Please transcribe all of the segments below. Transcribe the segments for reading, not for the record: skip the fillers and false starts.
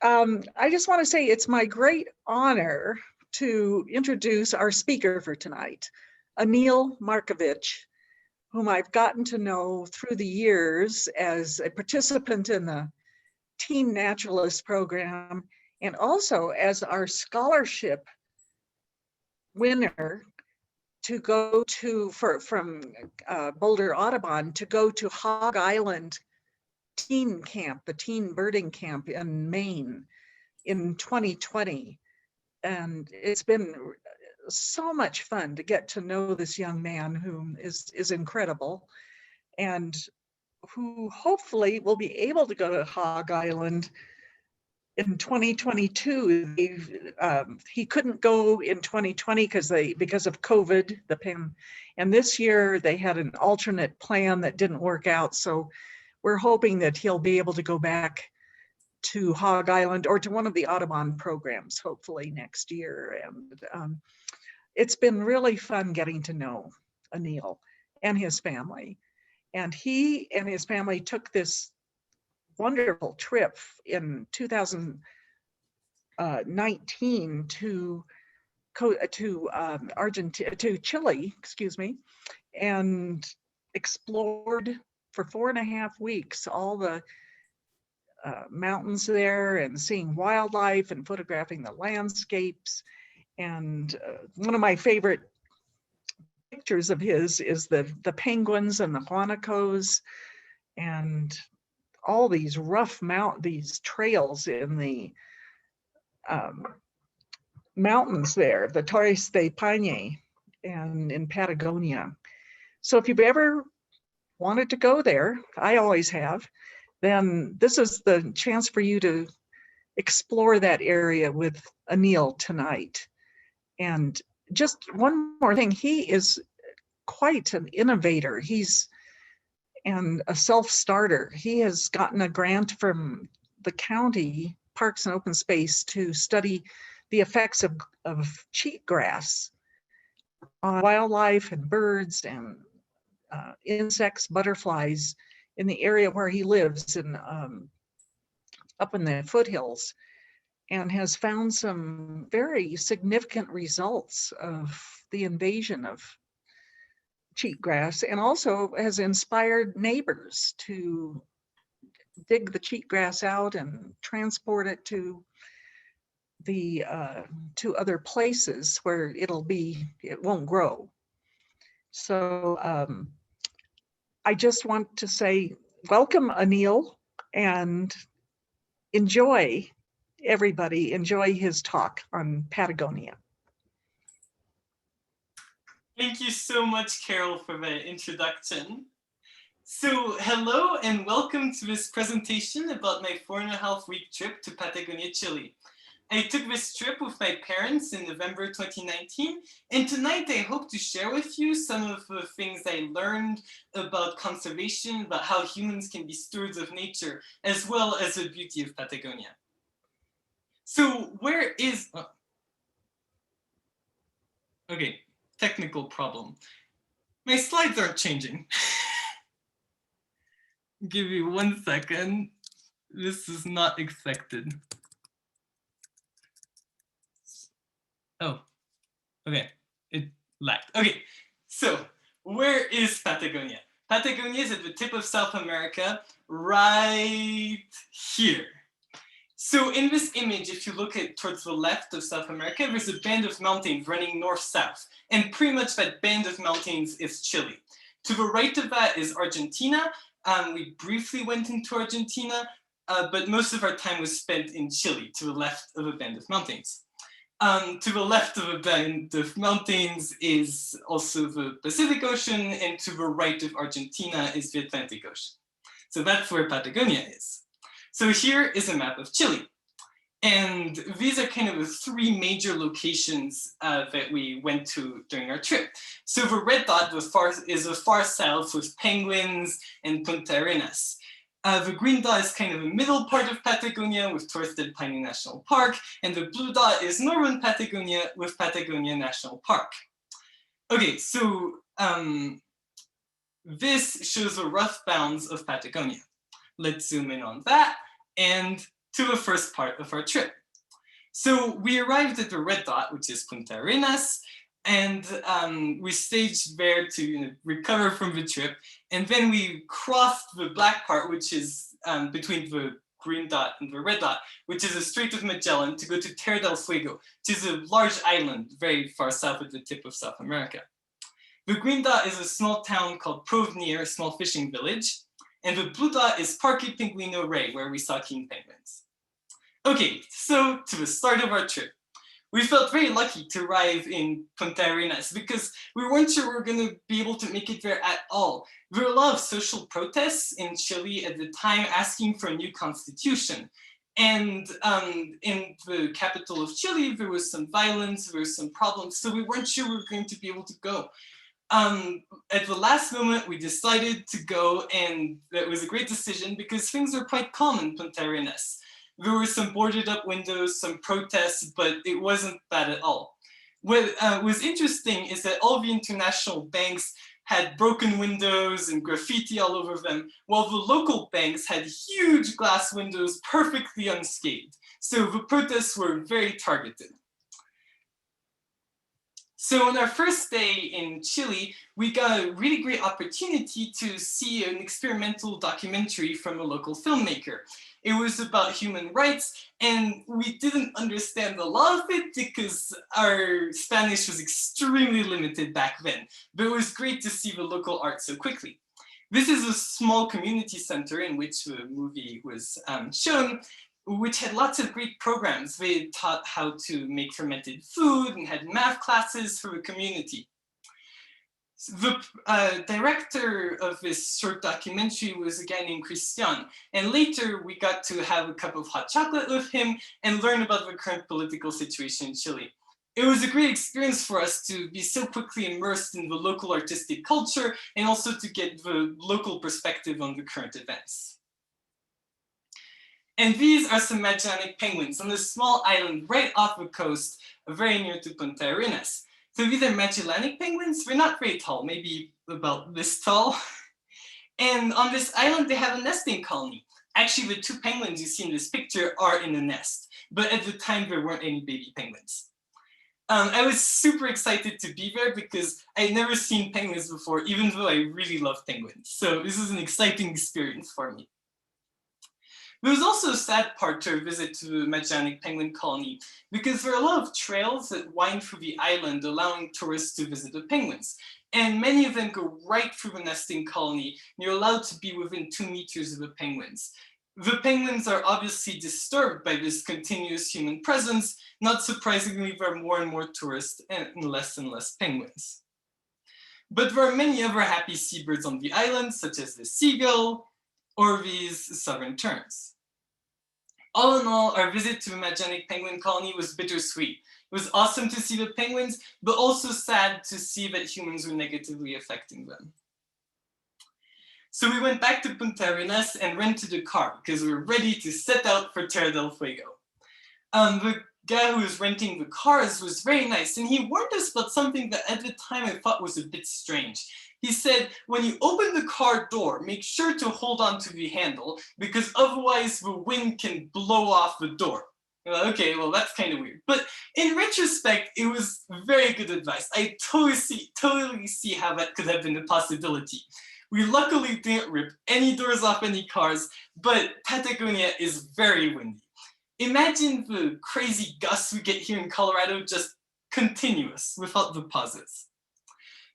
I just want to say it's my great honor to introduce our speaker for tonight, Anyll Markevich, whom I've gotten to know through the years as a participant in the Teen Naturalist program and also as our scholarship winner to go to, from Boulder, Audubon, to go to Hog Island teen camp, the teen birding camp in Maine in 2020. And it's been so much fun to get to know this young man who is incredible and who hopefully will be able to go to Hog Island in 2022. He couldn't go in 2020 because of COVID, and this year they had an alternate plan that didn't work out. So we're hoping that he'll be able to go back to Hog Island or to one of the Audubon programs, hopefully next year. And it's been really fun getting to know Anyll and his family. And he and his family took this wonderful trip in 2019 to Argentina, to Chile, and explored for 4.5 weeks all the mountains there, and seeing wildlife and photographing the landscapes. And one of my favorite pictures of his is the penguins and the guanacos and all these rough these trails in the mountains there, the Torres de Paine and in Patagonia. So if you've ever wanted to go there, I always have, then this is the chance for you to explore that area with Anyll tonight. And just one more thing, he is quite an innovator. And a self-starter. He has gotten a grant from the county Parks and Open Space to study the effects of cheatgrass on wildlife and birds and insects, butterflies in the area where he lives up in the foothills, and has found some very significant results of the invasion of cheatgrass, and also has inspired neighbors to dig the cheatgrass out and transport it to other places where it won't grow. So I just want to say welcome, Anyll, and everybody enjoy his talk on Patagonia. Thank you so much, Carol, for the introduction. So hello and welcome to this presentation about my 4.5-week trip to Patagonia, Chile. I took this trip with my parents in November 2019, and tonight I hope to share with you some of the things I learned about conservation, about how humans can be stewards of nature, as well as the beauty of Patagonia. So where is... Oh. Okay. Technical problem. My slides aren't changing. Give me 1 second. This is not expected. Oh, okay, it lagged. Okay, so where is Patagonia? Patagonia is at the tip of South America, right here. So in this image, if you look towards the left of South America, there's a band of mountains running north-south. And pretty much that band of mountains is Chile. To the right of that is Argentina. We briefly went into Argentina, but most of our time was spent in Chile, to the left of a band of mountains. To the left of a band of mountains is also the Pacific Ocean, and to the right of Argentina is the Atlantic Ocean. So that's where Patagonia is. So here is a map of Chile. And these are kind of the 3 major locations that we went to during our trip. So the red dot is the far south with penguins and Punta Arenas. The green dot is kind of the middle part of Patagonia with Torres del Paine National Park, and the blue dot is northern Patagonia with Patagonia National Park. Okay, so this shows the rough bounds of Patagonia. Let's zoom in on that and to the first part of our trip. So we arrived at the red dot, which is Punta Arenas, and we staged there to recover from the trip. And then we crossed the black part, which is between the green dot and the red dot, which is the Strait of Magellan, to go to Terra del Fuego, which is a large island very far south at the tip of South America. The green dot is a small town called Provenier, a small fishing village. And the blue dot is Parque Pinguino Rey, where we saw king penguins. Okay, so to the start of our trip. We felt very lucky to arrive in Punta Arenas because we weren't sure we were going to be able to make it there at all. There were a lot of social protests in Chile at the time asking for a new constitution. And in the capital of Chile, there was some violence, there were some problems, so we weren't sure we were going to be able to go. At the last moment, we decided to go, and that was a great decision because things are quite calm in Punta Arenas. There were some boarded up windows, some protests, but it wasn't bad at all. What was interesting is that all the international banks had broken windows and graffiti all over them, while the local banks had huge glass windows perfectly unscathed. So the protests were very targeted. So on our first day in Chile, we got a really great opportunity to see an experimental documentary from a local filmmaker. It was about human rights, and we didn't understand a lot of it because our Spanish was extremely limited back then, but it was great to see the local art so quickly. This is a small community center in which the movie was shown, which had lots of great programs. They taught how to make fermented food and had math classes for the community. The director of this short documentary was a guy named Christian, and later we got to have a cup of hot chocolate with him and learn about the current political situation in Chile. It was a great experience for us to be so quickly immersed in the local artistic culture and also to get the local perspective on the current events. And these are some Magenic penguins on a small island right off the coast, very near to Punta Arenas. So these are Magellanic penguins. They're not very tall, maybe about this tall. And on this island, they have a nesting colony. Actually, the two penguins you see in this picture are in a nest, but at the time there weren't any baby penguins. I was super excited to be there because I'd never seen penguins before, even though I really love penguins. So this is an exciting experience for me. There was also a sad part to our visit to the Magenic penguin colony because there are a lot of trails that wind through the island, allowing tourists to visit the penguins. And many of them go right through the nesting colony, and you're allowed to be within 2 meters of the penguins. The penguins are obviously disturbed by this continuous human presence. Not surprisingly, there are more and more tourists and less penguins. But there are many other happy seabirds on the island, such as the seagull, or these southern terns. All in all, our visit to the Magenic penguin colony was bittersweet. It was awesome to see the penguins, but also sad to see that humans were negatively affecting them. So we went back to Punta Arenas and rented a car because we were ready to set out for Terra del Fuego. The guy who was renting the cars was very nice, and he warned us about something that at the time I thought was a bit strange. He said, when you open the car door, make sure to hold on to the handle because otherwise the wind can blow off the door. Okay, well, that's kind of weird. But in retrospect, it was very good advice. I totally see how that could have been a possibility. We luckily didn't rip any doors off any cars, but Patagonia is very windy. Imagine the crazy gusts we get here in Colorado, just continuous without the pauses.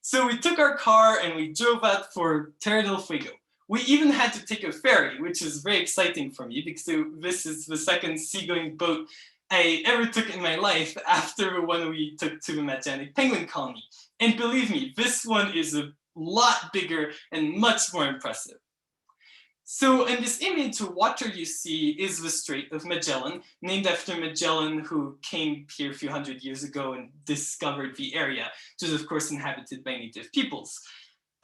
So we took our car and we drove out for Terra del Fuego. We even had to take a ferry, which is very exciting for me because this is the second seagoing boat I ever took in my life after the one we took to the Magenic penguin colony. And believe me, this one is a lot bigger and much more impressive. So in this image, the water you see is the Strait of Magellan, named after Magellan, who came here a few hundred years ago and discovered the area, which is of course inhabited by native peoples.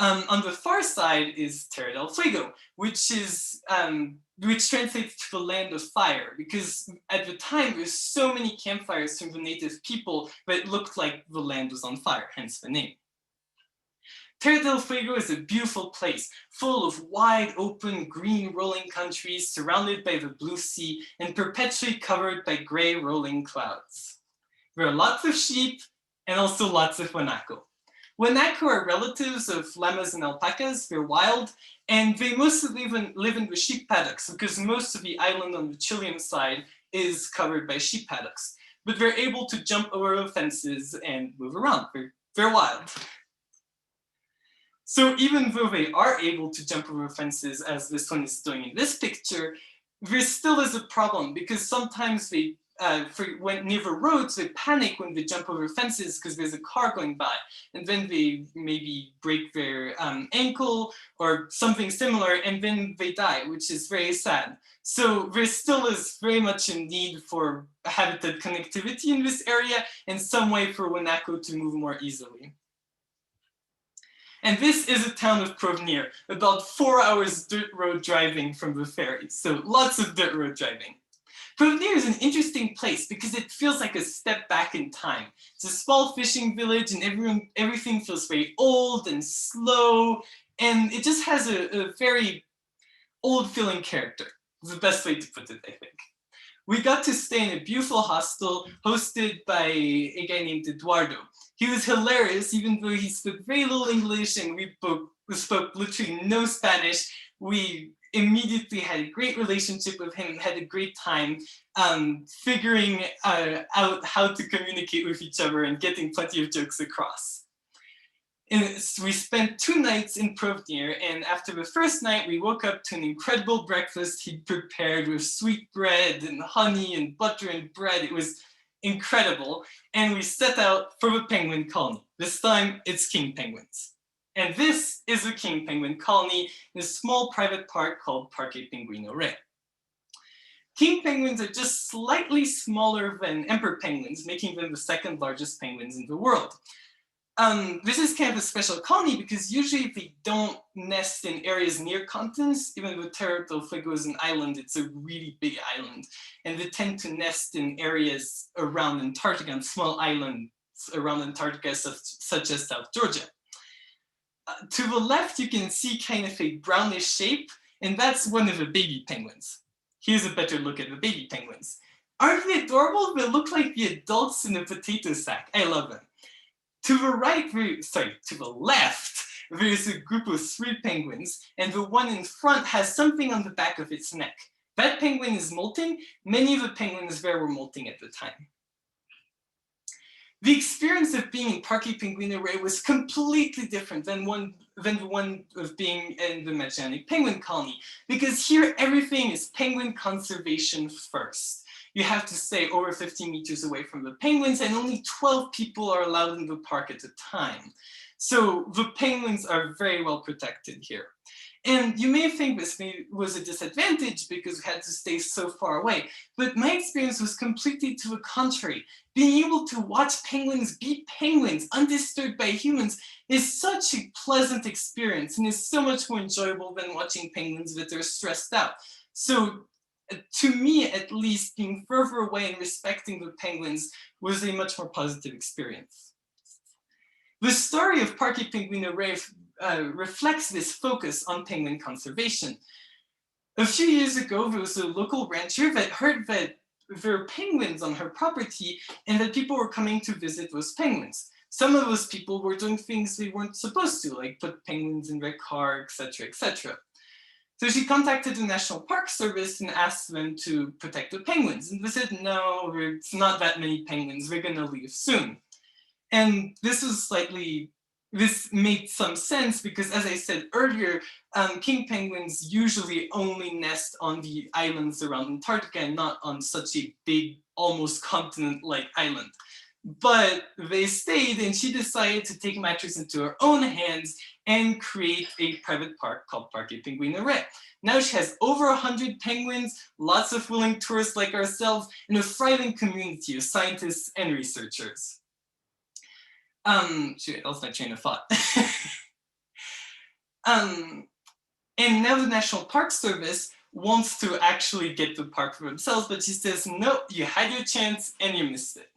On the far side is Terra del Fuego, which translates to the land of fire, because at the time there's so many campfires from the native people that it looked like the land was on fire, hence the name. Terra del Fuego is a beautiful place, full of wide open green rolling countries surrounded by the blue sea and perpetually covered by gray rolling clouds. There are lots of sheep and also lots of guanaco. Guanaco are relatives of llamas and alpacas. They're wild, and they mostly live in the sheep paddocks because most of the island on the Chilean side is covered by sheep paddocks. But they're able to jump over the fences and move around. They're wild. So even though they are able to jump over fences, as this one is doing in this picture, there still is a problem because sometimes they, when near the roads, they panic when they jump over fences because there's a car going by, and then they maybe break their ankle or something similar, and then they die, which is very sad. So there still is very much a need for habitat connectivity in this area and some way for guanaco to move more easily. And this is a town of Provenier, about 4 hours dirt road driving from the ferry. So lots of dirt road driving. Provenier is an interesting place because it feels like a step back in time. It's a small fishing village and everything feels very old and slow. And it just has a very old feeling character. It's the best way to put it, I think. We got to stay in a beautiful hostel hosted by a guy named Eduardo. He was hilarious, even though he spoke very little English and we spoke literally no Spanish. We immediately had a great relationship with him, had a great time figuring out how to communicate with each other and getting plenty of jokes across. And so we spent 2 nights in Provenier, and after the first night, we woke up to an incredible breakfast he'd prepared with sweet bread and honey and butter and bread. It was incredible. And we set out for the penguin colony. This time, it's king penguins. And this is a king penguin colony in a small private park called Parque Pinguino Rey. King penguins are just slightly smaller than emperor penguins, making them the 2nd largest penguins in the world. This is kind of a special colony because usually they don't nest in areas near continents. Even though Terra del Fuego is an island, it's a really big island. And they tend to nest in areas around Antarctica, on small islands around Antarctica, such as South Georgia. To the left, you can see kind of a brownish shape, and that's one of the baby penguins. Here's a better look at the baby penguins. Aren't they adorable? They look like the adults in a potato sack. I love them. To the right, to the left, there's a group of 3 penguins, and the one in front has something on the back of its neck. That penguin is molting. Many of the penguins there were molting at the time. The experience of being in Parque Pinguino Rey was completely different than the one of being in the Magenic penguin colony, because here everything is penguin conservation first. You have to stay over 50 meters away from the penguins, and only 12 people are allowed in the park at a time. So the penguins are very well protected here. And you may think this was a disadvantage because we had to stay so far away, but my experience was completely to the contrary. Being able to watch penguins be penguins undisturbed by humans is such a pleasant experience and is so much more enjoyable than watching penguins that are stressed out. So to me, at least, being further away and respecting the penguins was a much more positive experience. The story of Parque Pinguino Rey reflects this focus on penguin conservation. A few years ago, there was a local rancher that heard that there were penguins on her property and that people were coming to visit those penguins. Some of those people were doing things they weren't supposed to, like put penguins in their car, etc., etc. So she contacted the National Park Service and asked them to protect the penguins. And they said, no, it's not that many penguins, we're gonna leave soon. And this made some sense because, as I said earlier, king penguins usually only nest on the islands around Antarctica and not on such a big, almost continent-like island. But they stayed, and she decided to take matters into her own hands and create a private park called Parque Pinguino Rey. Now she has over 100 penguins, lots of willing tourists like ourselves, and a thriving community of scientists and researchers. Shoot, that was my train of thought. And now the National Park Service wants to actually get the park for themselves, but she says, no, you had your chance and you missed it.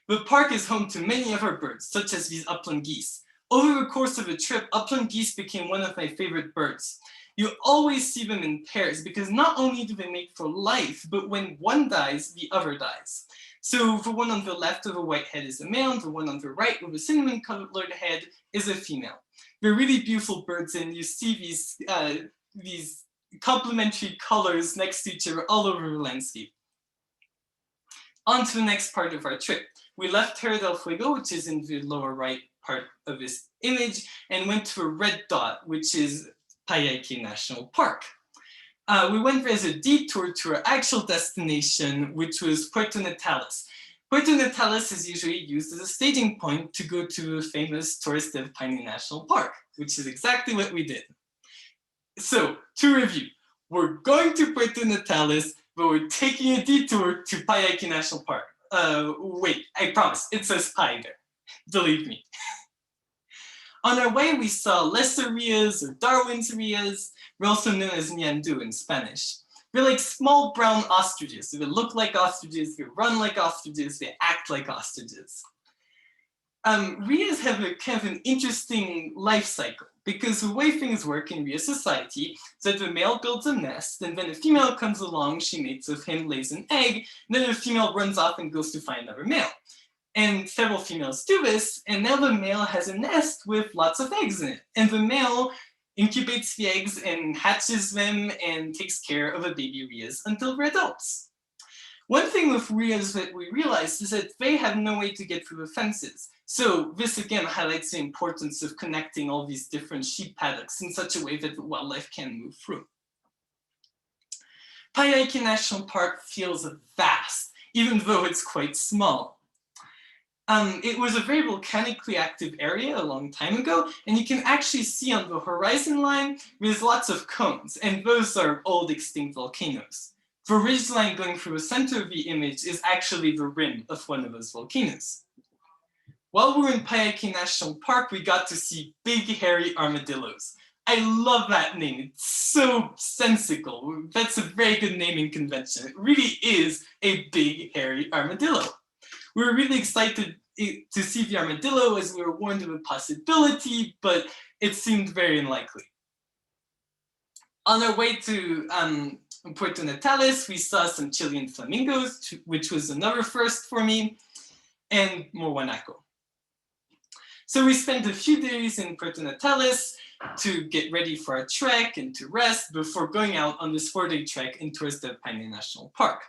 The park is home to many of our birds, such as these upland geese. Over the course of a trip, upland geese became one of my favorite birds. You always see them in pairs because not only do they mate for life, but when one dies, the other dies. So the one on the left of the white head is a male, and the one on the right with a cinnamon colored head is a female. They're really beautiful birds, and you see these complementary colors next to each other all over the landscape. On to the next part of our trip. We left Terra Del Fuego, which is in the lower right part of this image, and went to a red dot, which is Payaque National Park. We went there as a detour to our actual destination, which was Puerto Natales. Puerto Natales is usually used as a staging point to go to the famous Torres del Paine National Park, which is exactly what we did. So, to review, we're going to Puerto Natales, but we're taking a detour to Payaque National Park. Wait, I promise, it says Pai there. Believe me. On our way, we saw lesser Rheas or Darwin's Rheas. They're also known as Ñandú in Spanish. They're like small brown ostriches. They look like ostriches, they run like ostriches, they act like ostriches. Rheas have a kind of an interesting life cycle because the way things work in Rhea society is that the male builds a nest, and then a female comes along, she mates with him, lays an egg, and then the female runs off and goes to find another male. And several females do this, and now the male has a nest with lots of eggs in it. And the male incubates the eggs and hatches them and takes care of the baby Rheas until they're adults. One thing with Rheas that we realized is that they have no way to get through the fences. So this again highlights the importance of connecting all these different sheep paddocks in such a way that the wildlife can move through. Payaque National Park feels vast, even though it's quite small. It was a very volcanically active area a long time ago, and you can actually see on the horizon line, there's lots of cones, and those are old extinct volcanoes. The ridgeline going through the center of the image is actually the rim of one of those volcanoes. While we were in Payaque National Park, we got to see big hairy armadillos. I love that name, it's so sensical. That's a very good naming convention. It really is a big hairy armadillo. We were really excited to see the armadillo as we were warned of a possibility, but it seemed very unlikely. On our way to Puerto Natales, we saw some Chilean flamingos, which was another first for me, and more guanaco. So we spent a few days in Puerto Natales to get ready for our trek and to rest before going out on this 4-day trek in Torres del Paine National Park.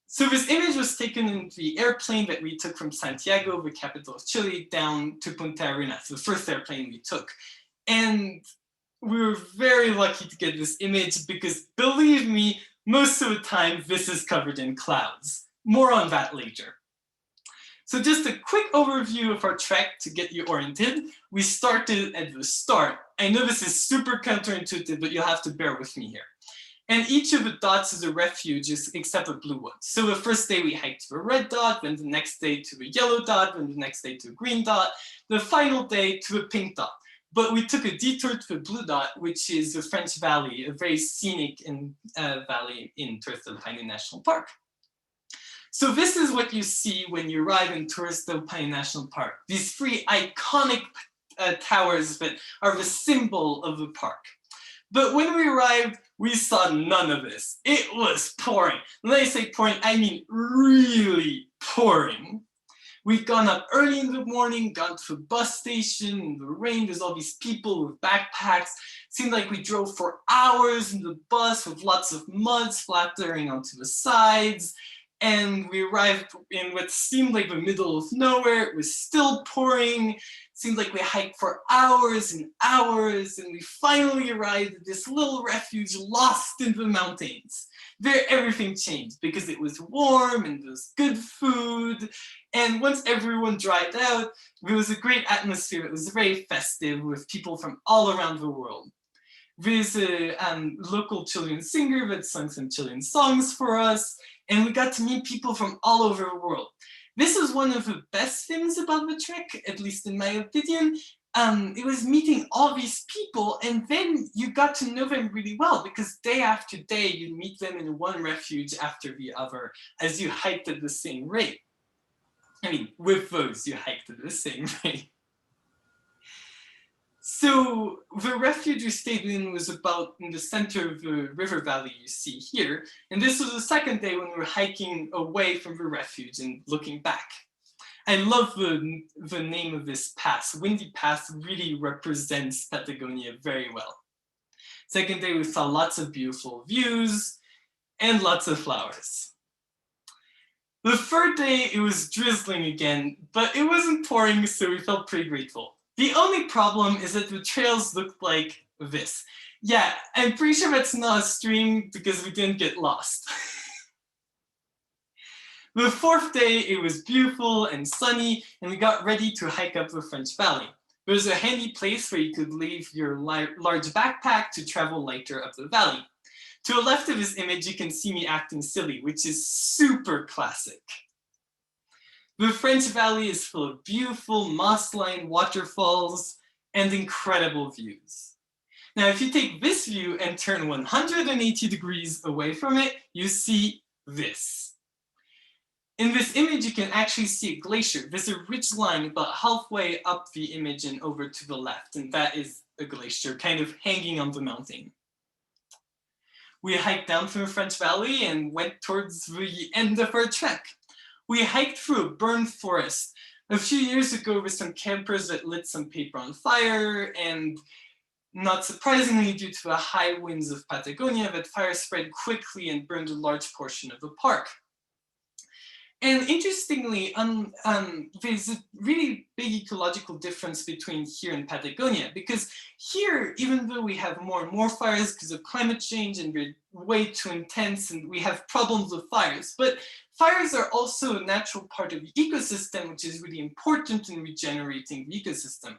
So this image was taken in the airplane that we took from Santiago, the capital of Chile, down to Punta Arenas, the first airplane we took. And we were very lucky to get this image because, believe me, most of the time this is covered in clouds. More on that later. So just a quick overview of our trek to get you oriented. We started at the start. I know this is super counterintuitive, but you'll have to bear with me here. And each of the dots is a refuge except a blue one. So the first day we hiked to a red dot, then the next day to a yellow dot, then the next day to a green dot, the final day to a pink dot. But we took a detour to a blue dot, which is the French Valley, a very scenic valley in Torres del Paine National Park. So this is what you see when you arrive in Torres del Paine National Park. These 3 iconic towers that are the symbol of the park. But when we arrived, we saw none of this. It was pouring. When I say pouring, I mean really pouring. We'd gone up early in the morning, gone to the bus station in the rain. There's all these people with backpacks. Seemed like we drove for hours in the bus with lots of mud splattering onto the sides. And we arrived in what seemed like the middle of nowhere. It was still pouring. Seemed like we hiked for hours and hours, and we finally arrived at this little refuge lost in the mountains. There, everything changed because it was warm and there was good food. And once everyone dried out, there was a great atmosphere. It was very festive with people from all around the world. There's a local Chilean singer that sung some Chilean songs for us, and we got to meet people from all over the world. This is one of the best things about the trek, at least in my opinion. It was meeting all these people, and then you got to know them really well because day after day you meet them in one refuge after the other as you hiked at the same rate. I mean, with those you hiked at the same rate. So the refuge we stayed in was about in the center of the river valley you see here. And this was the second day when we were hiking away from the refuge and looking back. I love the name of this pass. Windy Pass really represents Patagonia very well. Second day, we saw lots of beautiful views and lots of flowers. The third day, it was drizzling again, but it wasn't pouring, so we felt pretty grateful. The only problem is that the trails looked like this. Yeah, I'm pretty sure that's not a stream because we didn't get lost. The fourth day, it was beautiful and sunny, and we got ready to hike up the French Valley. There was a handy place where you could leave your large backpack to travel lighter up the valley. To the left of this image, you can see me acting silly, which is super classic. The French Valley is full of beautiful moss-lined waterfalls and incredible views. Now, if you take this view and turn 180 degrees away from it, you see this. In this image, you can actually see a glacier. There's a ridge line about halfway up the image and over to the left, and that is a glacier kind of hanging on the mountain. We hiked down through the French Valley and went towards the end of our trek. We hiked through a burned forest. A few years ago, there were some campers that lit some paper on fire, and not surprisingly, due to the high winds of Patagonia, that fire spread quickly and burned a large portion of the park. And interestingly, there's a really big ecological difference between here and Patagonia, because here, even though we have more and more fires because of climate change and we're way too intense and we have problems with fires, but fires are also a natural part of the ecosystem, which is really important in regenerating the ecosystem.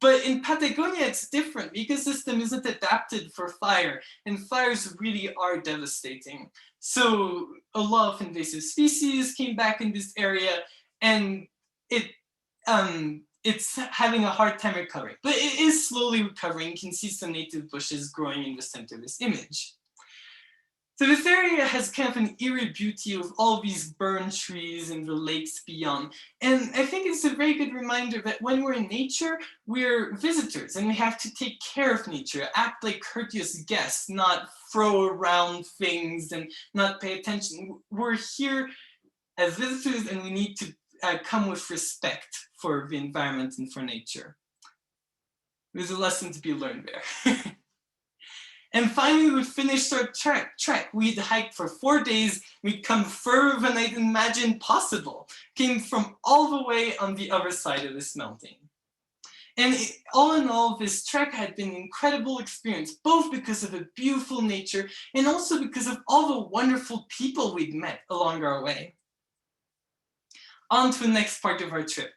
But in Patagonia, it's different. The ecosystem isn't adapted for fire, and fires really are devastating. So a lot of invasive species came back in this area, and it's having a hard time recovering. But it is slowly recovering. You can see some native bushes growing in the center of this image. So this area has kind of an eerie beauty of all these burned trees and the lakes beyond. And I think it's a very good reminder that when we're in nature, we're visitors and we have to take care of nature, act like courteous guests, not throw around things and not pay attention. We're here as visitors and we need to come with respect for the environment and for nature. There's a lesson to be learned there. And finally, we finished our trek. We'd hiked for 4 days. We'd come further than I'd imagined possible. Came from all the way on the other side of this mountain. And all in all, this trek had been an incredible experience, both because of the beautiful nature and also because of all the wonderful people we'd met along our way. On to the next part of our trip.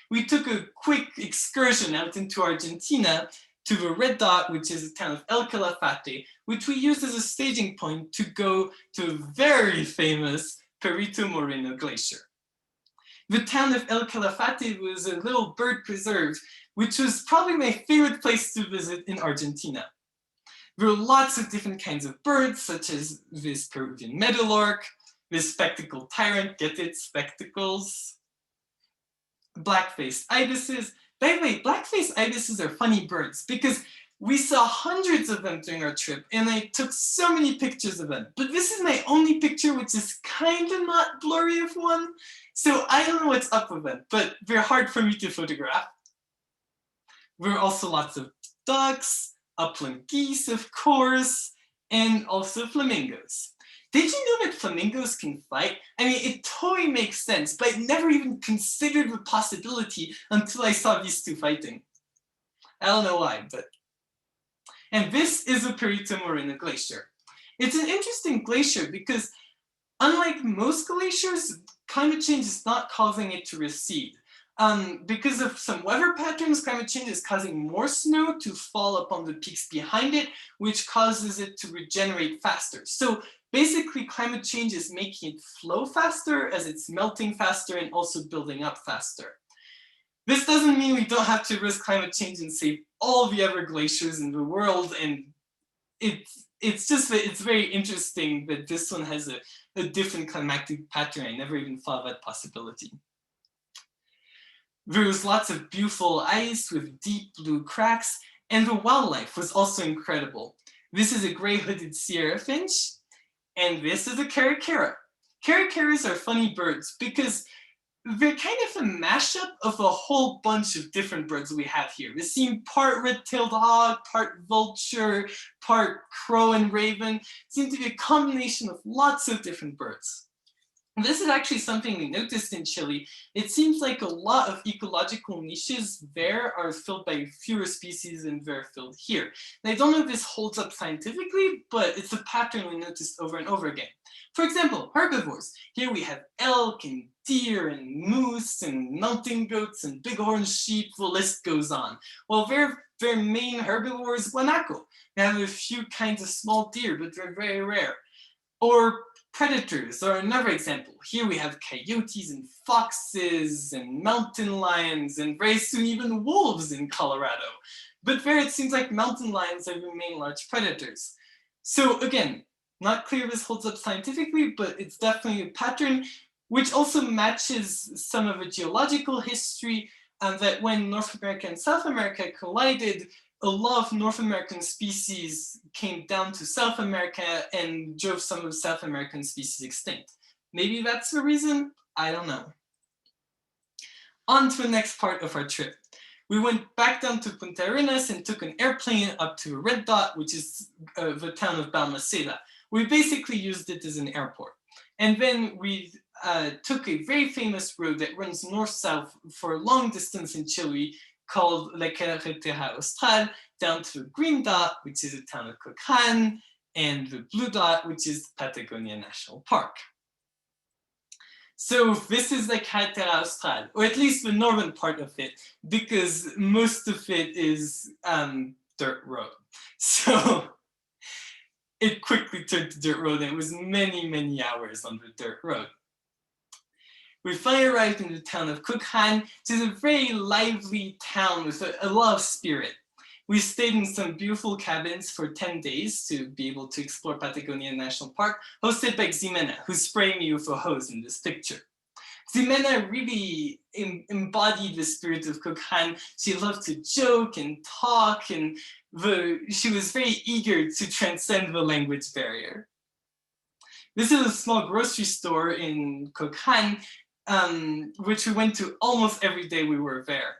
We took a quick excursion out into Argentina to the red dot, which is the town of El Calafate, which we used as a staging point to go to a very famous Perito Moreno Glacier. The town of El Calafate was a little bird preserve, which was probably my favorite place to visit in Argentina. There were lots of different kinds of birds, such as this Peruvian meadowlark, this spectacled tyrant, get it, spectacles, black-faced ibises. By the way, black-faced ibises are funny birds because we saw hundreds of them during our trip and I took so many pictures of them. But this is my only picture, which is kind of not blurry of one. So I don't know what's up with them, but they're hard for me to photograph. There are also lots of ducks, upland geese, of course, and also flamingos. Did you know that flamingos can fight? I mean, it totally makes sense, but I never even considered the possibility until I saw these two fighting. I don't know why, but... And this is the Perito Moreno Glacier. It's an interesting glacier because unlike most glaciers, climate change is not causing it to recede. Because of some weather patterns, climate change is causing more snow to fall upon the peaks behind it, which causes it to regenerate faster. So basically, climate change is making it flow faster as it's melting faster and also building up faster. This doesn't mean we don't have to risk climate change and save all the other glaciers in the world. And it's just that it's very interesting that this one has a different climatic pattern. I never even thought of that possibility. There was lots of beautiful ice with deep blue cracks, and the wildlife was also incredible. This is a gray-hooded Sierra finch, and this is a caracara. Caracaras are funny birds because they're kind of a mashup of a whole bunch of different birds we have here. They seem part red-tailed hawk, part vulture, part crow and raven. Seem to be a combination of lots of different birds. And this is actually something we noticed in Chile. It seems like a lot of ecological niches there are filled by fewer species than they're filled here. And I don't know if this holds up scientifically, but it's a pattern we noticed over and over again. For example, herbivores. Here we have elk and deer and moose and mountain goats and bighorn sheep, the list goes on. Well, their main herbivore is guanaco. They have a few kinds of small deer, but they're very rare. Or predators are another example. Here we have coyotes and foxes and mountain lions and very soon even wolves in Colorado. But there it seems like mountain lions are the main large predators. So again, not clear if this holds up scientifically, but it's definitely a pattern which also matches some of the geological history that when North America and South America collided, a lot of North American species came down to South America and drove some of South American species extinct. Maybe that's the reason, I don't know. On to the next part of our trip. We went back down to Punta Arenas and took an airplane up to Red Dot, which is the town of Balmaceda. We basically used it as an airport. And then we took a very famous road that runs north-south for a long distance in Chile called La Carretera Austral, down to the green dot, which is the town of Cocan, and the blue dot, which is Patagonia National Park. So this is the Carretera Austral, or at least the northern part of it, because most of it is dirt road. So it quickly turned to dirt road, and it was many, many hours on the dirt road. We finally arrived in the town of Cocan, which is a very lively town with a lot of spirit. We stayed in some beautiful cabins for 10 days to be able to explore Patagonia National Park, hosted by Ximena, who's spraying me with a hose in this picture. Ximena really embodied the spirit of Cocan. She loved to joke and talk, and she was very eager to transcend the language barrier. This is a small grocery store in Cocan, which we went to almost every day we were there.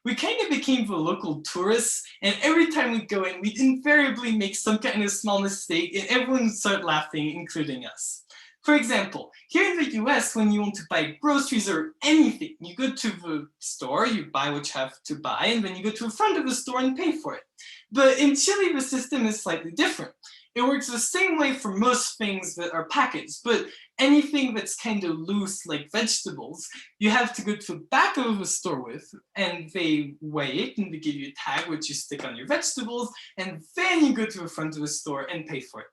We kind of became the local tourists, and every time we'd go in, we'd invariably make some kind of small mistake, and everyone would start laughing, including us. For example, here in the US, when you want to buy groceries or anything, you go to the store, you buy what you have to buy, and then you go to the front of the store and pay for it. But in Chile, the system is slightly different. It works the same way for most things that are packaged, but anything that's kind of loose, like vegetables, you have to go to the back of the store with, and they weigh it, and they give you a tag which you stick on your vegetables, and then you go to the front of the store and pay for it.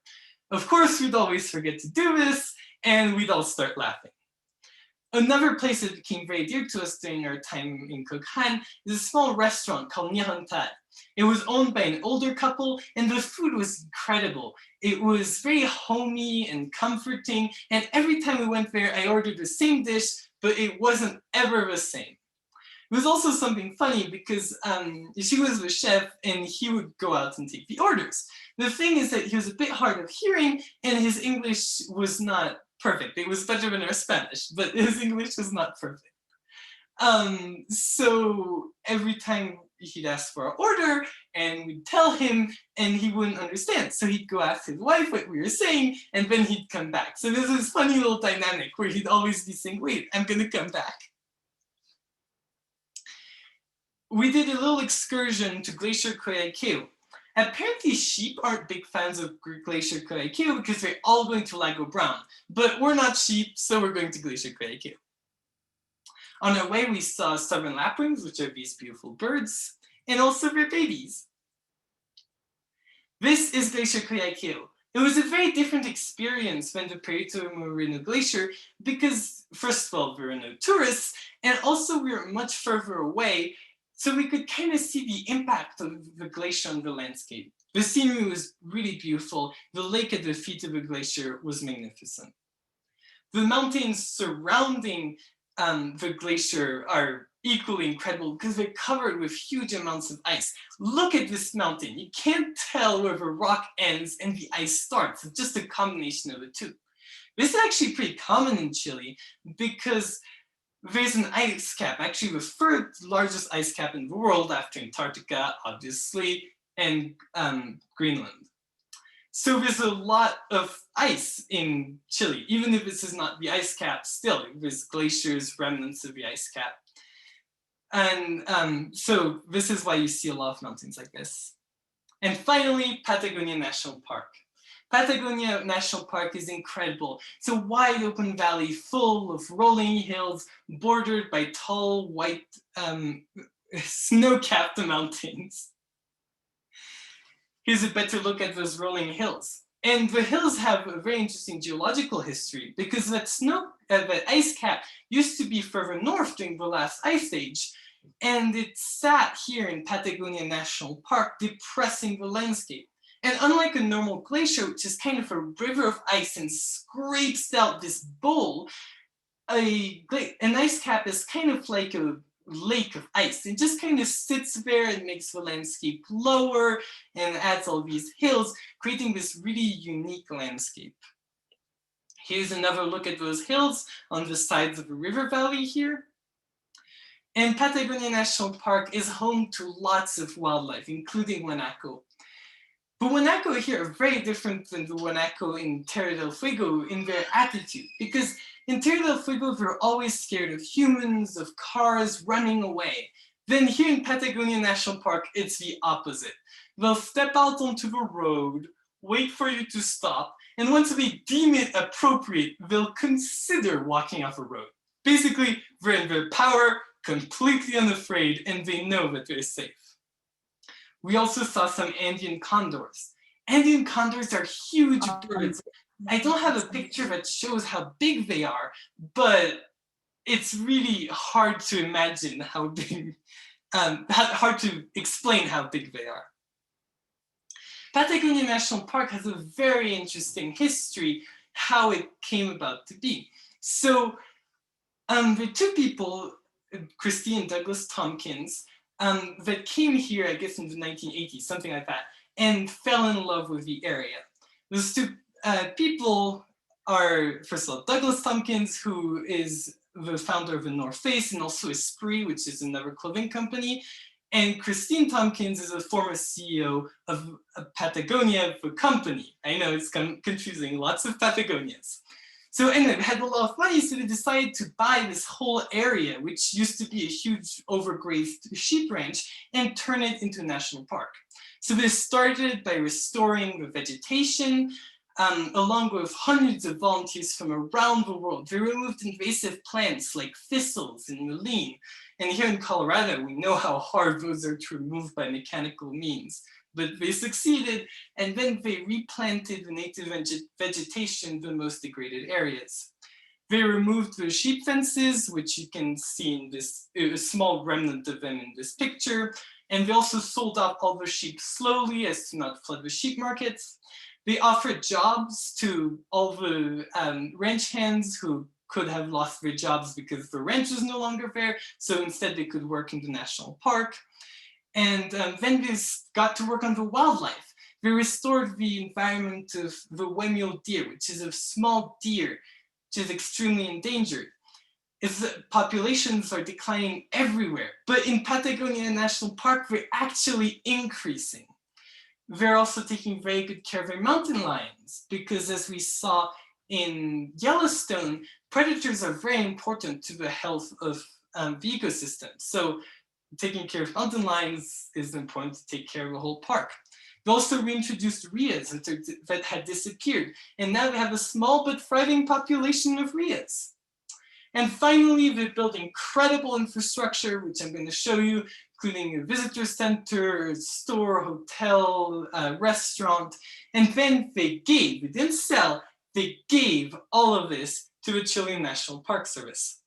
Of course, we'd always forget to do this, and we'd all start laughing. Another place that became very dear to us during our time in Cocan is a small restaurant called Nihontal. It was owned by an older couple, and the food was incredible. It was very homey and comforting, and every time we went there, I ordered the same dish, but it wasn't ever the same. It was also something funny because she was the chef, and he would go out and take the orders. The thing is that he was a bit hard of hearing, and his English was not perfect. It was better than our Spanish, but his English was not perfect. So every time he'd ask for an order and we'd tell him and he wouldn't understand. So he'd go ask his wife what we were saying and then he'd come back. So there's this funny little dynamic where he'd always be saying, wait, I'm gonna come back. We did a little excursion to Glacier Coyhaiqueo. Apparently sheep aren't big fans of Glacier Coyhaiqueo because they're all going to Lago Brown, but we're not sheep, so we're going to Glacier Coyhaiqueo. On our way, we saw southern lapwings, which are these beautiful birds, and also their babies. This is Glacier Coyhaiqueo. It was a very different experience than the Puritan Marina Glacier because, first of all, there were no tourists, and also we were much further away, so we could kind of see the impact of the glacier on the landscape. The scenery was really beautiful. The lake at the feet of the glacier was magnificent. The mountains surrounding the glacier are equally incredible because they're covered with huge amounts of ice. Look at this mountain. You can't tell where the rock ends and the ice starts. It's just a combination of the two. This is actually pretty common in Chile because there's an ice cap, actually the third largest ice cap in the world after Antarctica, obviously, and Greenland. So there's a lot of ice in Chile, even if this is not the ice cap, still there's glaciers, remnants of the ice cap. And so this is why you see a lot of mountains like this. And finally, Patagonia National Park. Patagonia National Park is incredible. It's a wide open valley full of rolling hills bordered by tall white snow-capped mountains. Here's a better look at those rolling hills. And the hills have a very interesting geological history because that ice cap used to be further north during the last ice age, and it sat here in Patagonia National Park, depressing the landscape. And unlike a normal glacier, which is kind of a river of ice and scrapes out this bowl, an ice cap is kind of like a lake of ice. It just kind of sits there and makes the landscape lower and adds all these hills, creating this really unique landscape. Here's another look at those hills on the sides of a river valley here. And Patagonia National Park is home to lots of wildlife, including guanaco. The guanaco here are very different than the guanaco in Terra del Fuego in their attitude, because in Terra del Fuego, they're always scared of humans, of cars, running away. Then here in Patagonia National Park, it's the opposite. They'll step out onto the road, wait for you to stop, and once they deem it appropriate, they'll consider walking off a road. Basically, they're in their power, completely unafraid, and they know that they're safe. We also saw some Andean condors. Andean condors are huge birds. I don't have a picture that shows how big they are, but it's really hard to imagine how big, hard to explain how big they are. Patagonia National Park has a very interesting history, how it came about to be. So the two people, Christie and Douglas Tompkins, that came here, I guess in the 1980s, something like that, and fell in love with the area. Those two people are, first of all, Douglas Tompkins, who is the founder of the North Face and also Esprit, which is another clothing company. And Christine Tompkins is a former CEO of Patagonia, the company. I know it's confusing, lots of Patagonias. So anyway, they had a lot of money, so they decided to buy this whole area, which used to be a huge overgrazed sheep ranch, and turn it into a national park. So they started by restoring the vegetation, along with hundreds of volunteers from around the world. They removed invasive plants like thistles and mullein. And here in Colorado, we know how hard those are to remove by mechanical means. But they succeeded, and then they replanted the native vegetation in the most degraded areas. They removed the sheep fences, which you can see in this a small remnant of them in this picture. And they also sold off all the sheep slowly as to not flood the sheep markets. They offered jobs to all the ranch hands who could have lost their jobs because the ranch was no longer there. So instead they could work in the national park. And then they got to work on the wildlife. They restored the environment of the wemule deer, which is a small deer, which is extremely endangered. Its populations are declining everywhere, but in Patagonia National Park, they're actually increasing. They're also taking very good care of their mountain lions, because as we saw in Yellowstone, predators are very important to the health of the ecosystem. So taking care of mountain lions is important to take care of the whole park. They also reintroduced Rheas that had disappeared. And now we have a small but thriving population of Rheas. And finally, they built incredible infrastructure, which I'm going to show you, including a visitor center, store, hotel, restaurant. And then they didn't sell, they gave all of this to the Chilean National Park Service.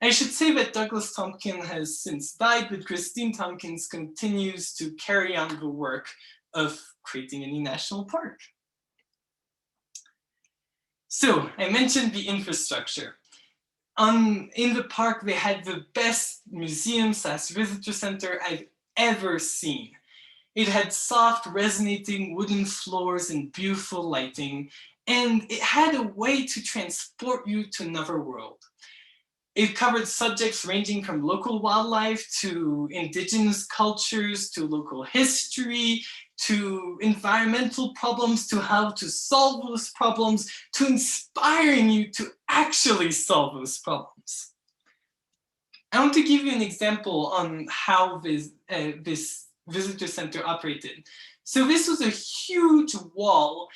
I should say that Douglas Tompkins has since died, but Christine Tompkins continues to carry on the work of creating a new national park. So I mentioned the infrastructure. In the park, they had the best museum/visitor center I've ever seen. It had soft, resonating wooden floors and beautiful lighting, and it had a way to transport you to another world. It covered subjects ranging from local wildlife to indigenous cultures, to local history, to environmental problems, to how to solve those problems, to inspiring you to actually solve those problems. I want to give you an example on how this visitor center operated. So this was a huge wall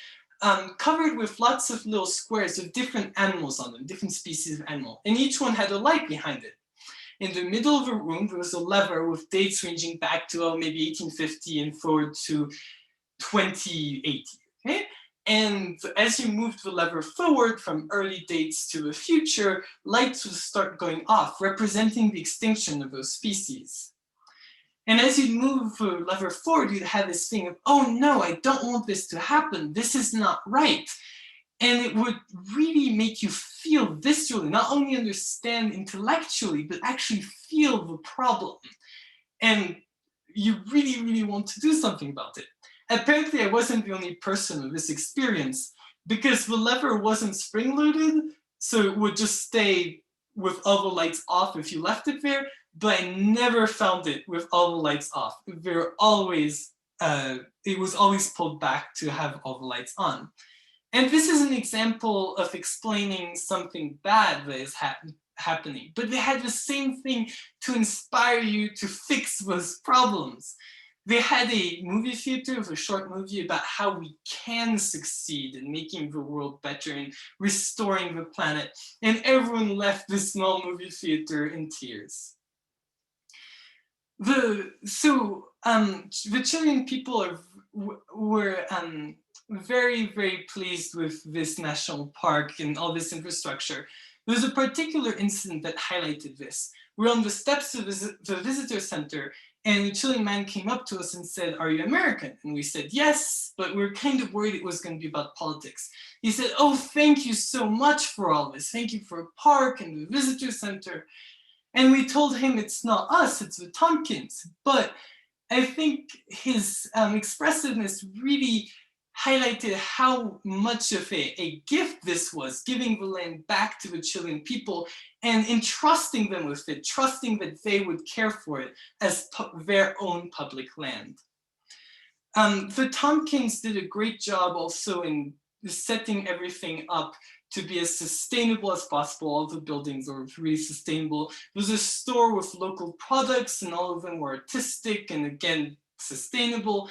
covered with lots of little squares of different animals on them, different species of animal, and each one had a light behind it. In the middle of the room, there was a lever with dates ranging back to maybe 1850 and forward to 2080. Okay? And as you moved the lever forward from early dates to the future, lights would start going off, representing the extinction of those species. And as you move the lever forward, you'd have this thing of, oh no, I don't want this to happen. This is not right. And it would really make you feel viscerally, not only understand intellectually, but actually feel the problem. And you really, really want to do something about it. Apparently, I wasn't the only person with this experience because the lever wasn't spring-loaded, so it would just stay with all the lights off if you left it there, but I never found it with all the lights off. They're always, it was always pulled back to have all the lights on. And this is an example of explaining something bad that is happening, but they had the same thing to inspire you to fix those problems. They had a movie theater with a short movie about how we can succeed in making the world better and restoring the planet. And everyone left this small movie theater in tears. The Chilean people were very, very pleased with this national park and all this infrastructure. There was a particular incident that highlighted this. We're on the steps of the visitor center, and a Chilean man came up to us and said, "Are you American?" And we said, "Yes," but we were kind of worried it was going to be about politics. He said, "Oh, thank you so much for all this. Thank you for a park and the visitor center." And we told him it's not us, it's the Tompkins. But I think his expressiveness really highlighted how much of a gift this was, giving the land back to the Chilean people and entrusting them with it, trusting that they would care for it as their own public land. The Tompkins did a great job also in setting everything up to be as sustainable as possible. All the buildings are really sustainable. There was a store with local products and all of them were artistic and again, sustainable.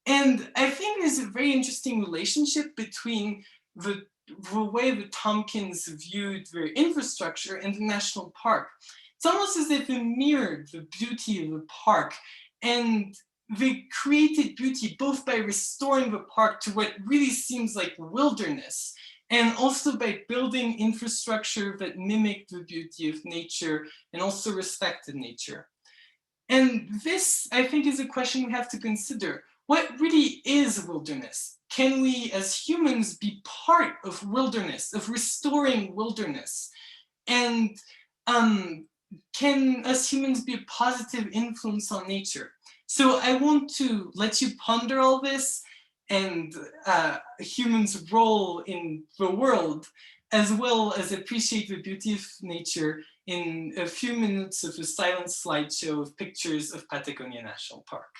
And I think there's a very interesting relationship between the way the Tompkins viewed their infrastructure and the national park. It's almost as if they mirrored the beauty of the park, and they created beauty both by restoring the park to what really seems like wilderness, and also by building infrastructure that mimicked the beauty of nature and also respected nature. And this, I think, is a question we have to consider. What really is wilderness? Can we as humans be part of wilderness, of restoring wilderness? And can us humans be a positive influence on nature? So I want to let you ponder all this and humans' role in the world, as well as appreciate the beauty of nature in a few minutes of a silent slideshow of pictures of Patagonia National Park.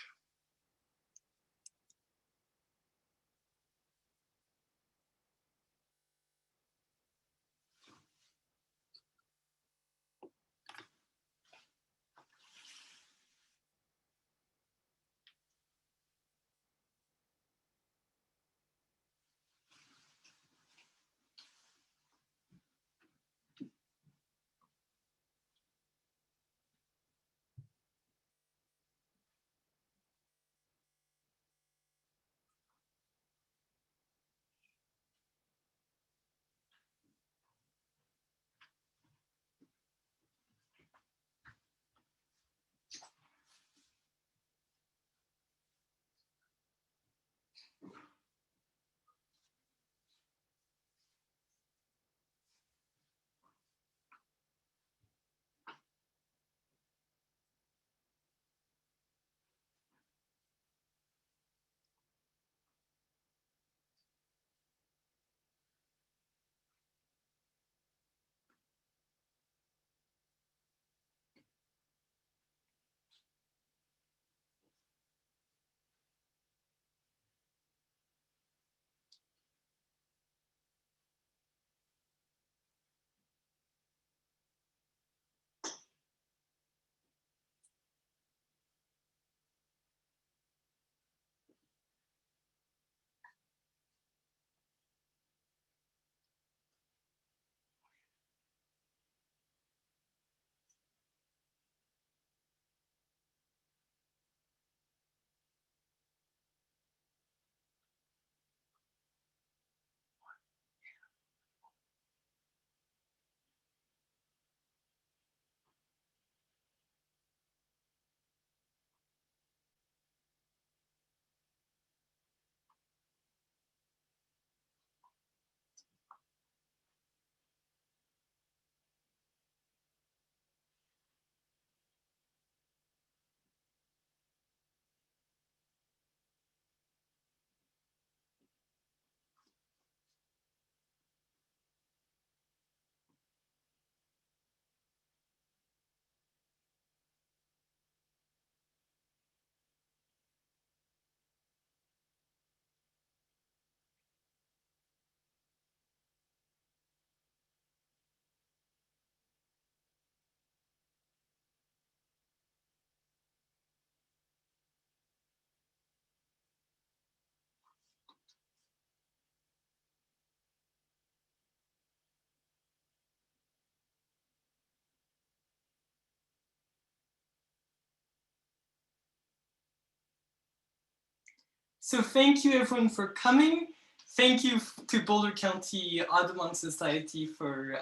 So thank you everyone for coming. Thank you to Boulder County Audubon Society for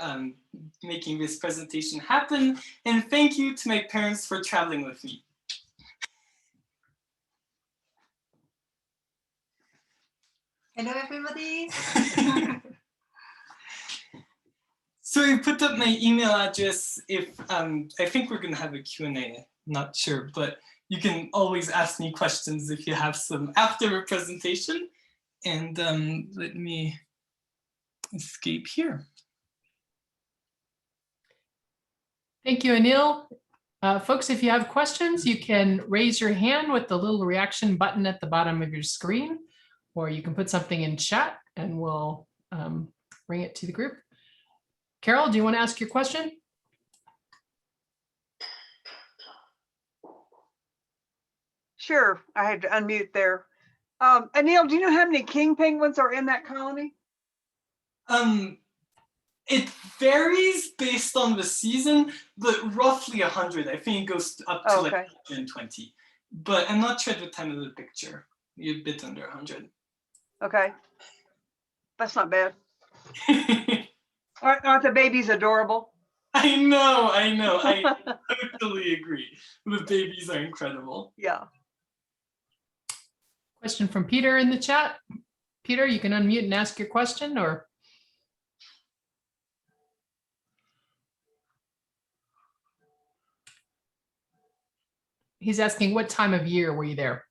making this presentation happen. And thank you to my parents for traveling with me. Hello, everybody. So I put up my email address if, I think we're gonna have a Q&A, not sure, but you can always ask me questions if you have some after the presentation. And let me escape here. Thank you, Anyll. Folks, if you have questions, you can raise your hand with the little reaction button at the bottom of your screen, or you can put something in chat and we'll bring it to the group. Carol, do you want to ask your question? Sure, I had to unmute there. Anyll, do you know how many king penguins are in that colony? It varies based on the season, but roughly 100. I think it goes up to like 120. But I'm not sure at the time of the picture. You're a bit under 100. Okay, that's not bad. Aren't the babies adorable? I know. I totally agree. The babies are incredible. Yeah. Question from Peter in the chat. Peter, you can unmute and ask your question, or he's asking what time of year were you there?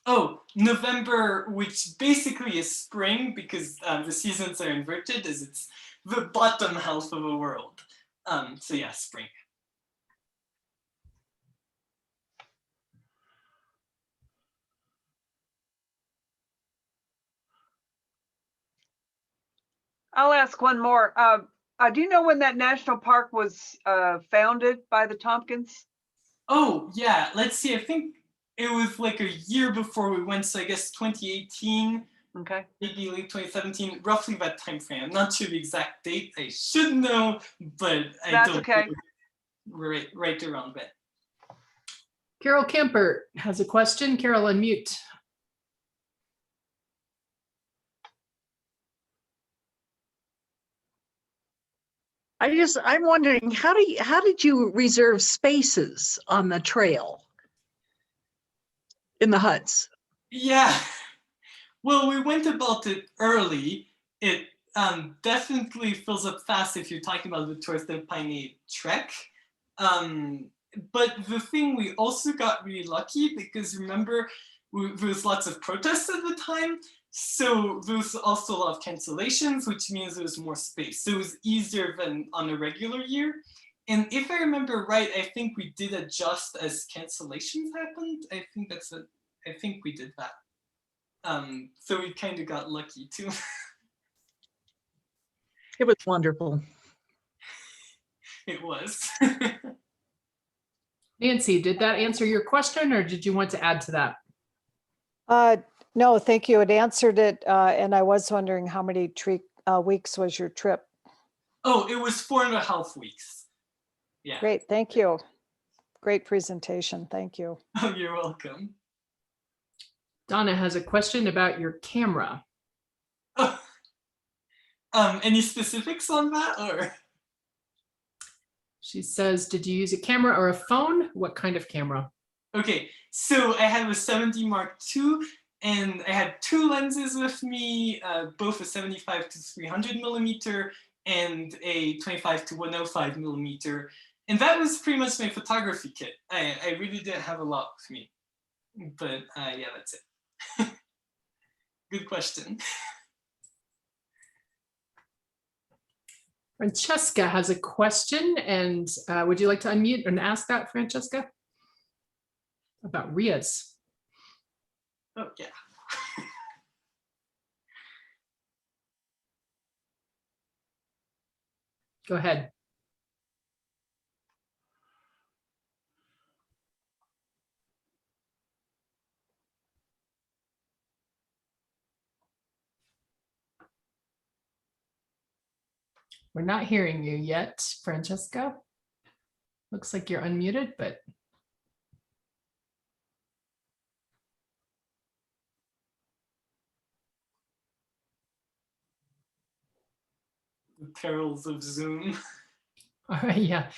Oh, November, which basically is spring because the seasons are inverted as it's the bottom half of the world. So yeah, spring. I'll ask one more. Do you know when that national park was founded by the Tompkins? Oh, yeah, let's see. I think it was like a year before we went, so I guess 2018, Okay. maybe late 2017, roughly that time frame. I'm not sure the exact date. I should know, but I That's don't okay. know. Right around that. Carol Kemper has a question. Carol, unmute. I'm wondering, how did you reserve spaces on the trail in the huts? Yeah, well, we went about it early. It definitely fills up fast if you're talking about the Terra Del Fuego trek. But the thing, we also got really lucky because remember, there was lots of protests at the time. So there was also a lot of cancellations, which means there was more space. So it was easier than on a regular year. And if I remember right, I think we did adjust as cancellations happened. I think we did that. So we kind of got lucky too. It was wonderful. It was. Nancy, did that answer your question, or did you want to add to that? No, thank you. It answered it. And I was wondering how many weeks was your trip? Oh, it was 4.5 weeks. Yeah. Great. Thank you. Great presentation. Thank you. Oh, you're welcome. Donna has a question about your camera. Oh. Any specifics on that, or? She says, did you use a camera or a phone? What kind of camera? Okay, so I have a 70 Mark II, and I had 2 lenses with me, both a 75 to 300 millimeter and a 25 to 105 millimeter. And that was pretty much my photography kit. I really didn't have a lot with me, but yeah, that's it. Good question. Francesca has a question, and would you like to unmute and ask that, Francesca? About Rhea's. Oh, yeah. Go ahead. We're not hearing you yet, Francesca. Looks like you're unmuted, but. perils of Zoom. All right, yeah.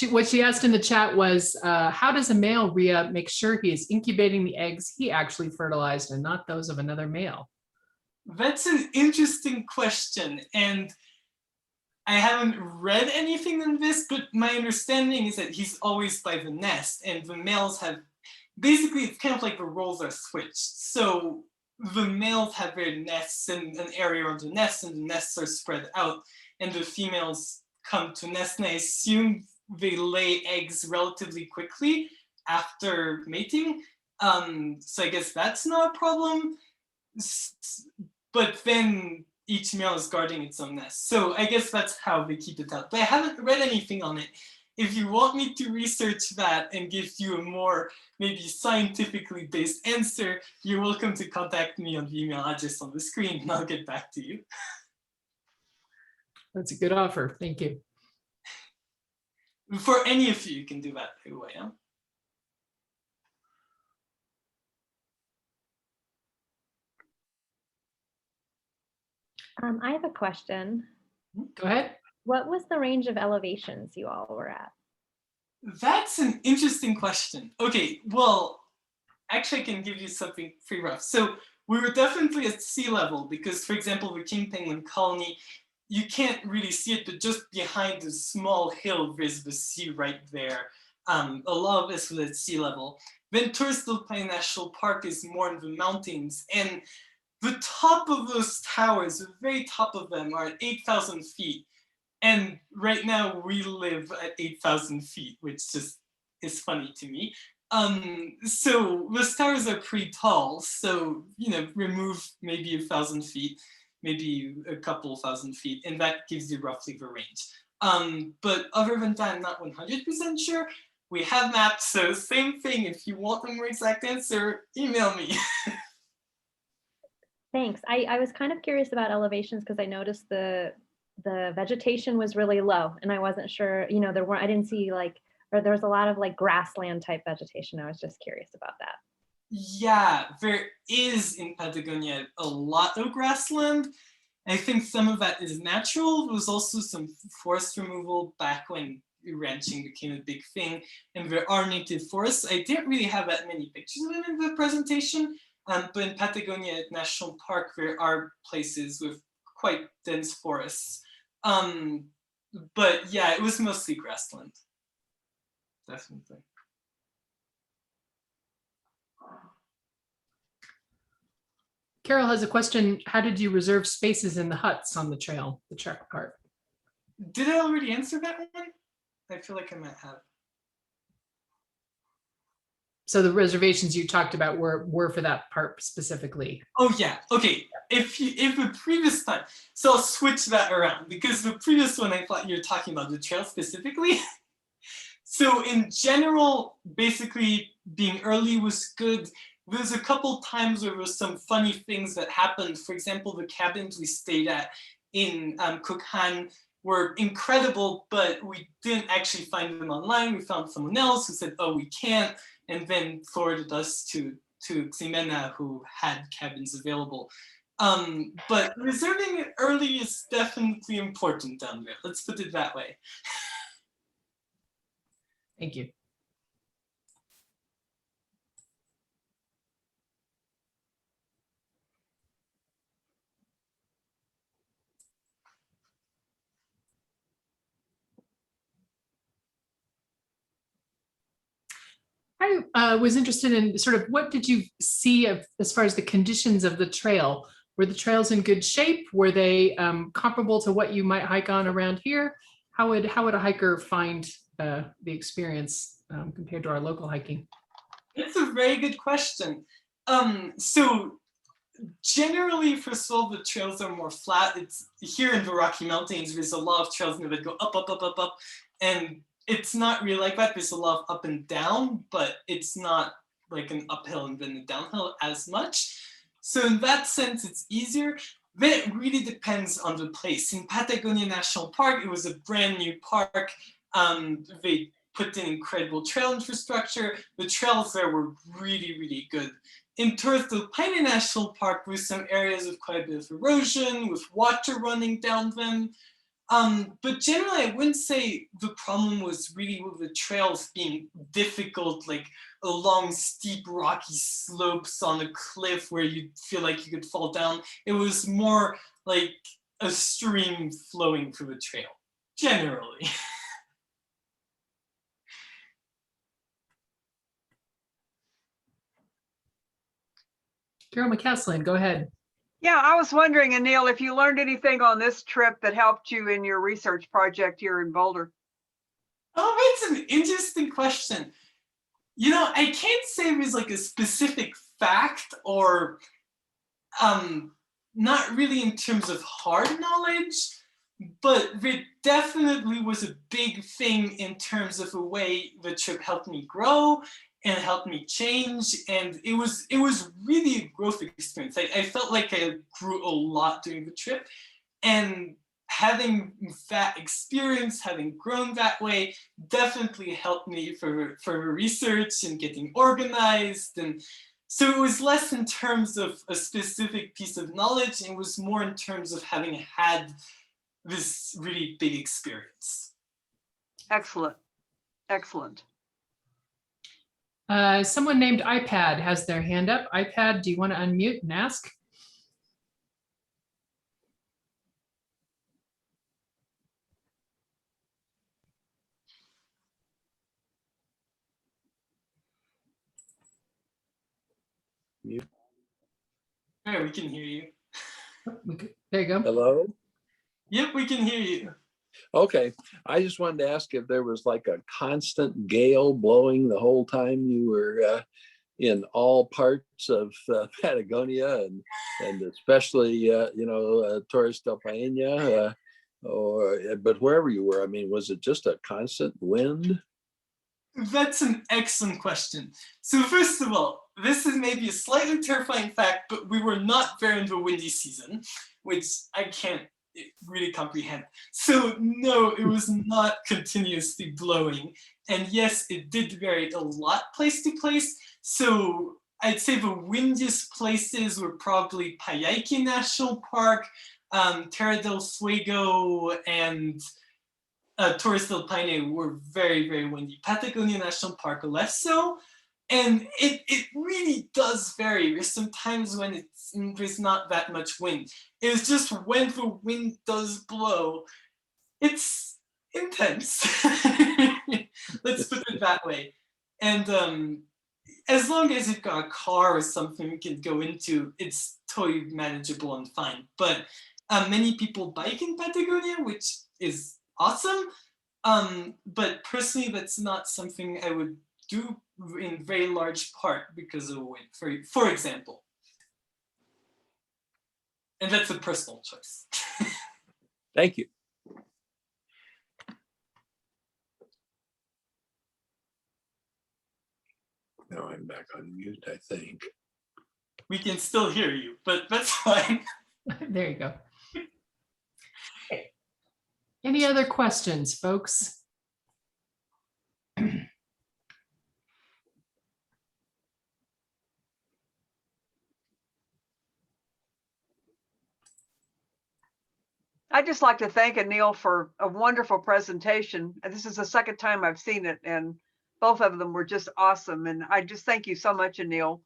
What she asked in the chat was, how does a male Rhea make sure he is incubating the eggs he actually fertilized and not those of another male? That's an interesting question, and I haven't read anything on this, but my understanding is that he's always by the nest, and the males have, basically it's kind of like the roles are switched. So the males have their nests and an area around the nest, and the nests are spread out, and the females come to nest, and I assume they lay eggs relatively quickly after mating. So I guess that's not a problem. But then each male is guarding its own nest. So I guess that's how they keep it out. But I haven't read anything on it. If you want me to research that and give you a more maybe scientifically based answer, you're welcome to contact me on the email address on the screen and I'll get back to you. That's a good offer. Thank you. For any of you, you can do that, by the way. Huh? I have a question. Go ahead. What was the range of elevations you all were at? That's an interesting question. Okay, well, actually I can give you something pretty rough. So we were definitely at sea level because, for example, the king penguin colony, you can't really see it, but just behind the small hill, there's the sea right there. A lot of us was at sea level. Then Terra Del Fuego National Park is more in the mountains, and the top of those towers, the very top of them, are at 8,000 feet. And right now we live at 8,000 feet, which just is funny to me. So those towers are pretty tall. So, you know, remove maybe 1,000 feet, maybe a couple thousand feet, and that gives you roughly the range. But other than that, I'm not 100% sure. We have maps, so same thing. If you want a more exact answer, email me. Thanks. I was kind of curious about elevations because I noticed the vegetation was really low and I wasn't sure, you know, I didn't see like, or there was a lot of like grassland type vegetation. I was just curious about that. Yeah, there is in Patagonia a lot of grassland. I think some of that is natural. There was also some forest removal back when ranching became a big thing, and there are native forests. I didn't really have that many pictures of them in the presentation, but in Patagonia National Park, there are places with quite dense forests. But yeah, it was mostly grassland, definitely. Carol has a question. How did you reserve spaces in the huts on the trail, the trek part? Did I already answer that one? I feel like I might have. So the reservations you talked about were for that part specifically. Oh yeah, okay. If the previous time, so I'll switch that around because the previous one I thought you were talking about the trail specifically. So in general, basically being early was good. There's a couple times where there was some funny things that happened. For example, the cabins we stayed at in Kukhan were incredible, but we didn't actually find them online. We found someone else who said, oh, we can't, and then forwarded us to Ximena, who had cabins available. But reserving it early is definitely important down there. Let's put it that way. Thank you. I was interested in sort of what did you see as far as the conditions of the trail? Were the trails in good shape? Were they comparable to what you might hike on around here? How would a hiker find the experience compared to our local hiking? It's a very good question. So generally, first of all, the trails are more flat. It's here in the Rocky Mountains, there's a lot of trails that go up, up, up, up, up, and it's not really like that. There's a lot of up and down, but it's not like an uphill and then a downhill as much. So in that sense, it's easier. Then it really depends on the place. In Patagonia National Park, it was a brand new park. They put in incredible trail infrastructure. The trails there were really, really good. In Terra Del Fuego National Park, with some areas with quite a bit of erosion, with water running down them. But generally, I wouldn't say the problem was really with the trails being difficult, like along steep rocky slopes on a cliff where you feel like you could fall down. It was more like a stream flowing through the trail, generally. Carol McCaslin, go ahead. Yeah, I was wondering, Anyll, if you learned anything on this trip that helped you in your research project here in Boulder. Oh, that's an interesting question. You know, I can't say it was like a specific fact or not really in terms of hard knowledge, but it definitely was a big thing in terms of the way the trip helped me grow and helped me change. And it was really a growth experience. I felt like I grew a lot during the trip, and having that experience, having grown that way, definitely helped me for research and getting organized. And so it was less in terms of a specific piece of knowledge, it was more in terms of having had this really big experience. Excellent. Excellent. Someone named iPad has their hand up. iPad, do you want to unmute and ask? Yeah, we can hear you. There you go. Hello? Yep, we can hear you. Okay, I just wanted to ask if there was like a constant gale blowing the whole time you were in all parts of Patagonia and especially, Torres del Paine, but wherever you were, I mean, was it just a constant wind? That's an excellent question. So first of all, this is maybe a slightly terrifying fact, but we were not there in the windy season, which I can't really comprehend. So no, it was not continuously blowing. And yes, it did vary a lot place to place. So I'd say the windiest places were probably Payayque National Park, Terra del Fuego, and Torres del Paine were very, very windy. Patagonia National Park less so. And it really does vary. There's some times when there's not that much wind. It's just when the wind does blow, it's intense. Let's put it that way. And as long as you've got a car or something you can go into, it's totally manageable and fine. But many people bike in Patagonia, which is awesome. But personally, that's not something I would do in very large part because of wind, for example. And that's a personal choice. Thank you. Now I'm back on mute, I think. We can still hear you, but that's fine. There you go. Any other questions, folks? I'd just like to thank Anyll for a wonderful presentation. And this is the second time I've seen it, and both of them were just awesome. And I just thank you so much, Anyll.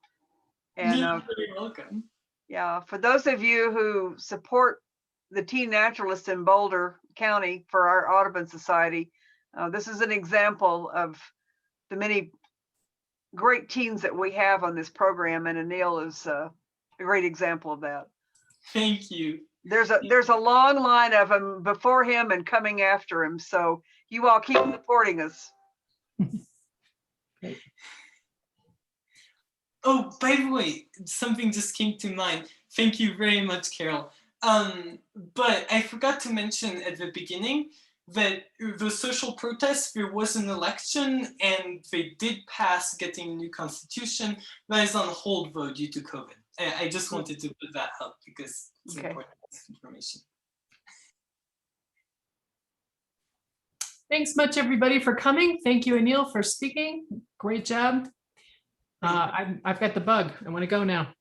And You're very welcome. yeah, for those of you who support the teen naturalists in Boulder County for our Audubon Society, this is an example of the many great teens that we have on this program, and Anyll is a great example of that. Thank you. There's a long line of them before him and coming after him. So you all keep supporting us. Oh, by the way, something just came to mind. Thank you very much, Carol. But I forgot to mention at the beginning that the social protests, there was an election and they did pass getting a new constitution that is on hold though due to COVID. I just wanted to put that up because it's important information. Thanks much, everybody, for coming. Thank you, Anyll, for speaking. Great job. I've got the bug. I want to go now.